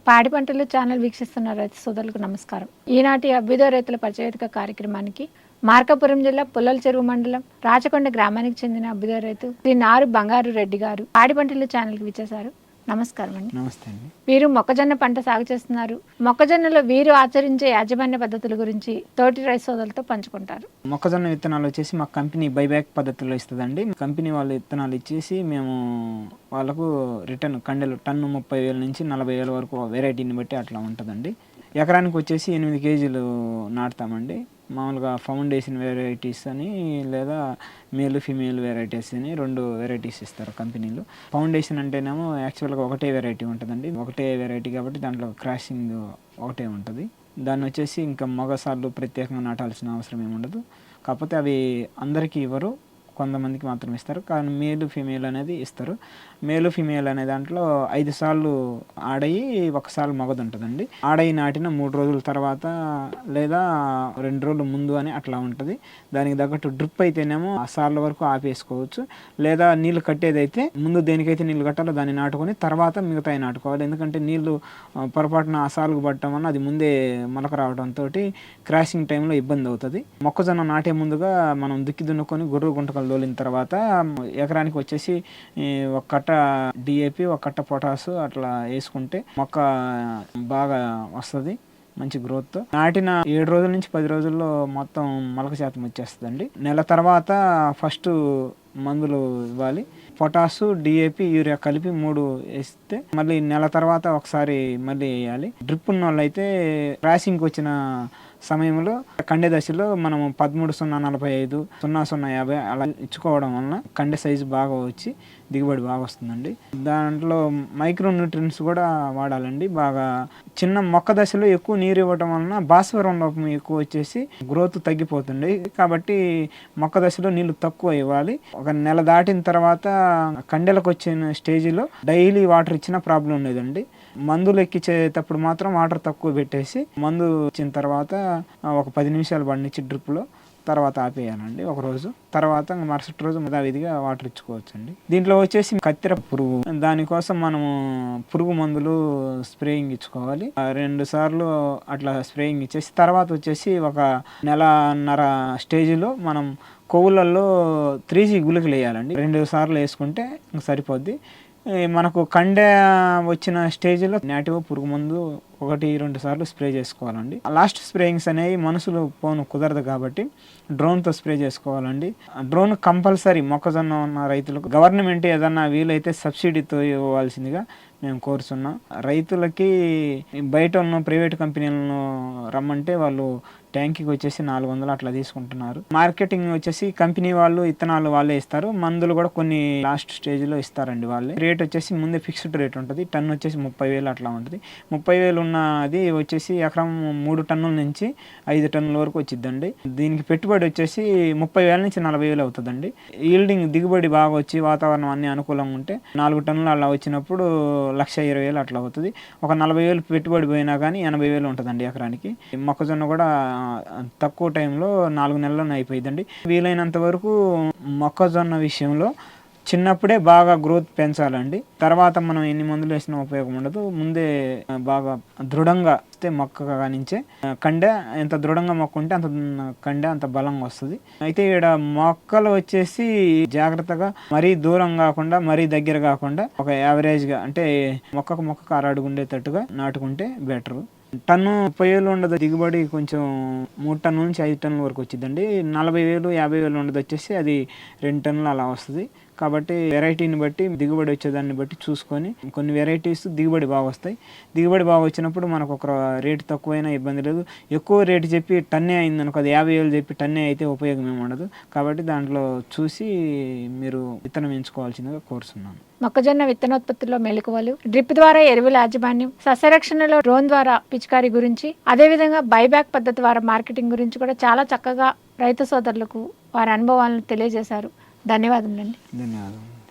పాడి పంటలు ఛానల్ వీక్షిస్తున్న రైతు సోదరులకు నమస్కారం. ఈనాటి అభ్యుదయ రైతుల పరిచయవేదిక కార్యక్రమానికి మార్కాపురం జిల్లా పుల్లల చెరువు మండలం రాచకొండ గ్రామానికి చెందిన అభ్యుదయ రైతు శ్రీ నారు బంగారు రెడ్డి గారు పాడి పంటలు ఛానల్కి విచ్చేశారు. నమస్కారం అండి. నమస్తే అండి. వీరు మొక్కజొన్న పంట సాగు చేస్తున్నారు. మొక్కజొన్నలో వీరు ఆచరించే యాజమాన్య పద్ధతుల గురించి తోటి రైతు సోదరులతో పంచుకుంటారు. మొక్కజొన్న విత్తనాలు వచ్చేసి మా కంపెనీ బైబ్యాక్ పద్ధతిలో ఇస్తుందండి. కంపెనీ వాళ్ళు విత్తనాలు ఇచ్చేసి మేము వాళ్ళకు రిటర్న్ కండెలు టన్ను 30,000 నుంచి 40,000 వరకు వెరైటీని బట్టి అట్లా ఉంటుందండి. ఎకరానికి వచ్చేసి 8 కేజీలు నాటుతామండి. మామూలుగా ఫౌండేషన్ వెరైటీస్ అని లేదా మేల్ ఫీమేల్ వెరైటీస్ అని 2 వెరైటీస్ ఇస్తారు కంపెనీలు. ఫౌండేషన్ అంటేనేమో యాక్చువల్గా ఒకటే వెరైటీ ఉంటుందండి. ఒకటే వెరైటీ కాబట్టి దాంట్లో క్రాషింగ్ ఒకటే ఉంటుంది. దాన్ని వచ్చేసి ఇంకా మగసార్లు ప్రత్యేకంగా నాటాల్సిన అవసరం ఏమి ఉండదు. కాకపోతే అవి అందరికీ ఇవ్వరు, కొంతమందికి మాత్రం ఇస్తారు. కానీ మేలు ఫీమేల్ అనేది ఇస్తారు. మేలు ఫీమేల్ అనే దాంట్లో 5 సార్లు ఆడయి 1 సార్లు మగది ఉంటుందండి. ఆడయి నాటిన 3 రోజుల తర్వాత లేదా 2 రోజుల ముందు అని అట్లా ఉంటుంది. దానికి తగ్గట్టు డ్రిప్ అయితేనేమో ఆ సార్ల వరకు ఆపేసుకోవచ్చు. లేదా నీళ్లు కట్టేదైతే ముందు దేనికైతే నీళ్లు కట్టాలో దాన్ని నాటుకొని తర్వాత మిగతాయి నాటుకోవాలి. ఎందుకంటే నీళ్లు పొరపాటున ఆ సార్లకు పట్టడం వల్ల అది ముందే మొలక రావడంతో క్రాషింగ్ టైంలో ఇబ్బంది అవుతుంది. మొక్కజొన్న నాటే ముందుగా మనం దుక్కి దున్నుకొని గొర్రె గుంటకలు తోలిన తర్వాత ఎకరానికి వచ్చేసి 1 కట్ట డిఏపి 1 కట్ట పొటాసు అట్లా వేసుకుంటే మొక్క బాగా వస్తుంది, మంచి గ్రోత్. నాటిన 7 రోజుల నుంచి 10 రోజుల్లో మొత్తం మొలక శాతం వచ్చేస్తుందండి. నెల తర్వాత ఫస్ట్ మందులు ఇవ్వాలి. పొటాసు, డిఏపి, యూరియా కలిపి 3 వేస్తే మళ్ళీ నెల తర్వాత ఒకసారి మళ్ళీ వేయాలి. డ్రిప్ ఉన్న వాళ్ళు అయితే క్రాసింగ్కి వచ్చిన సమయంలో కండె దశలో మనము 13,045, 0050 అలా ఇచ్చుకోవడం వలన కండె సైజు బాగా వచ్చి దిగుబడి బాగా వస్తుందండి. దాంట్లో మైక్రో న్యూట్రియన్స్ కూడా వాడాలండి. బాగా చిన్న మొక్క దశలో ఎక్కువ నీరు ఇవ్వడం వలన భాస్వరం లోపం ఎక్కువ వచ్చేసి గ్రోత్ తగ్గిపోతుంది. కాబట్టి మొక్క దశలో నీళ్లు తక్కువ ఇవ్వాలి. ఒక నెల దాటిన తర్వాత కండెలకు వచ్చిన స్టేజ్లో డైలీ వాటర్ ఇచ్చిన ప్రాబ్లం లేదండి. మందులు ఎక్కించేటప్పుడు మాత్రం వాటర్ తక్కువ పెట్టేసి మందు ఇచ్చిన తర్వాత ఒక 10 నిమిషాలు బండిచ్చి డ్రిప్లో తర్వాత ఆపేయాలండి. ఒక రోజు తర్వాత మరుసటి రోజు యథావిధిగా వాటర్ ఇచ్చుకోవచ్చండి. దీంట్లో వచ్చేసి కత్తెర పురుగు, దానికోసం మనము పురుగు మందులు స్ప్రేయింగ్ ఇచ్చుకోవాలి. 2 సార్లు అట్లా స్ప్రేయింగ్ ఇచ్చేసి తర్వాత వచ్చేసి ఒక నెలన్నర స్టేజ్లో మనం కొవ్వులలో 3G గుళికలు వేయాలండి. 2 సార్లు వేసుకుంటే సరిపోద్ది. మనకు కండె వచ్చిన స్టేజ్లో నాటివ్ పురుగు మందు 1-2 సార్లు స్ప్రే చేసుకోవాలండి. లాస్ట్ స్ప్రేయింగ్స్ అనేవి మనుషులు పోను కుదరదు కాబట్టి డ్రోన్తో స్ప్రే చేసుకోవాలండి. డ్రోన్ కంపల్సరీ మొక్కజొన్న ఉన్న రైతులకు గవర్నమెంట్ ఏదన్నా వీలైతే సబ్సిడీతో ఇవ్వాల్సిందిగా మేము కోరుతున్నాం. రైతులకి బయట ఉన్న ప్రైవేట్ కంపెనీలను రమ్మంటే వాళ్ళు ట్యాంకీకి వచ్చేసి 400 అట్లా తీసుకుంటున్నారు. మార్కెటింగ్ వచ్చేసి కంపెనీ వాళ్ళు విత్తనాలు వాళ్ళే ఇస్తారు. మందులు కూడా కొన్ని లాస్ట్ స్టేజ్లో ఇస్తారండి వాళ్ళే. రేట్ వచ్చేసి ముందే ఫిక్స్డ్ రేట్ ఉంటుంది. టన్ వచ్చేసి 30,000 అట్లా ఉంటుంది. 30,000 ఉన్నది వచ్చేసి ఎకరం 3 టన్నుల నుంచి 5 టన్నుల వరకు వచ్చిద్దండి. దీనికి పెట్టుబడి వచ్చేసి 30,000 నుంచి 40,000 అవుతుందండి. ఈల్డింగ్ దిగుబడి బాగా వచ్చి వాతావరణం అన్ని అనుకూలంగా ఉంటే 4 టన్నులు అలా వచ్చినప్పుడు 1,20,000 అట్లా అవుతుంది. ఒక 40,000 పెట్టుబడి పోయినా కానీ 80,000 ఉంటుందండి ఎకరానికి. మొక్కజొన్న కూడా తక్కువ టైంలో 4 నెలల్లోనే అయిపోయిందండి. వీలైనంత వరకు మొక్కజొన్న విషయంలో చిన్నప్పుడే బాగా గ్రోత్ పెంచాలండి. తర్వాత మనం ఎన్ని మందులు వేసినా ఉపయోగం ఉండదు. ముందే బాగా దృఢంగా వస్తే మొక్క కానించే కండె ఎంత దృఢంగా మొక్క ఉంటే అంత కండె అంత బలంగా వస్తుంది. అయితే ఇక్కడ మొక్కలు వచ్చేసి జాగ్రత్తగా మరీ దూరం కాకుండా మరీ దగ్గర కాకుండా ఒక యావరేజ్గా అంటే మొక్కకు 6 అడుగు ఉండేటట్టుగా నాటుకుంటే బెటరు. టన్ను 30,000 ఉండదు దిగుబడి, కొంచెం 3 టన్నుల నుంచి 5 టన్నుల వరకు వచ్చిందండి. 40,000 50,000 ఉండదు వచ్చేసి అది 2 టన్నులు అలా వస్తుంది. కాబట్టి వెరైటీని బట్టి దిగుబడి వచ్చేదాన్ని బట్టి చూసుకొని కొన్ని వెరైటీస్ దిగుబడి బాగా వస్తాయి. దిగుబడి బాగా వచ్చినప్పుడు మనకు ఒక రేటు తక్కువైనా ఇబ్బంది లేదు. ఎక్కువ రేటు చెప్పి టన్నే అయిందనుకో, అది 50,000 చెప్పి టన్నే అయితే ఉపయోగం ఏమి ఉండదు. కాబట్టి దాంట్లో చూసి మీరు విత్తనం ఎంచుకోవాల్సిందిగా కోరుతున్నాను. మొక్కజొన్న విత్తనోత్పత్తిలో మెలకువలు, డ్రిప్ ద్వారా ఎరువుల యాజమాన్యం, సస్యరక్షణలో డ్రోన్ ద్వారా పిచికారీ గురించి, అదేవిధంగా బైబ్యాక్ పద్ధతి ద్వారా మార్కెటింగ్ గురించి కూడా చాలా చక్కగా రైతు సోదరులకు వారి అనుభవాలను తెలియజేశారు. ధన్యవాదములండి. ధన్యవాదాలు.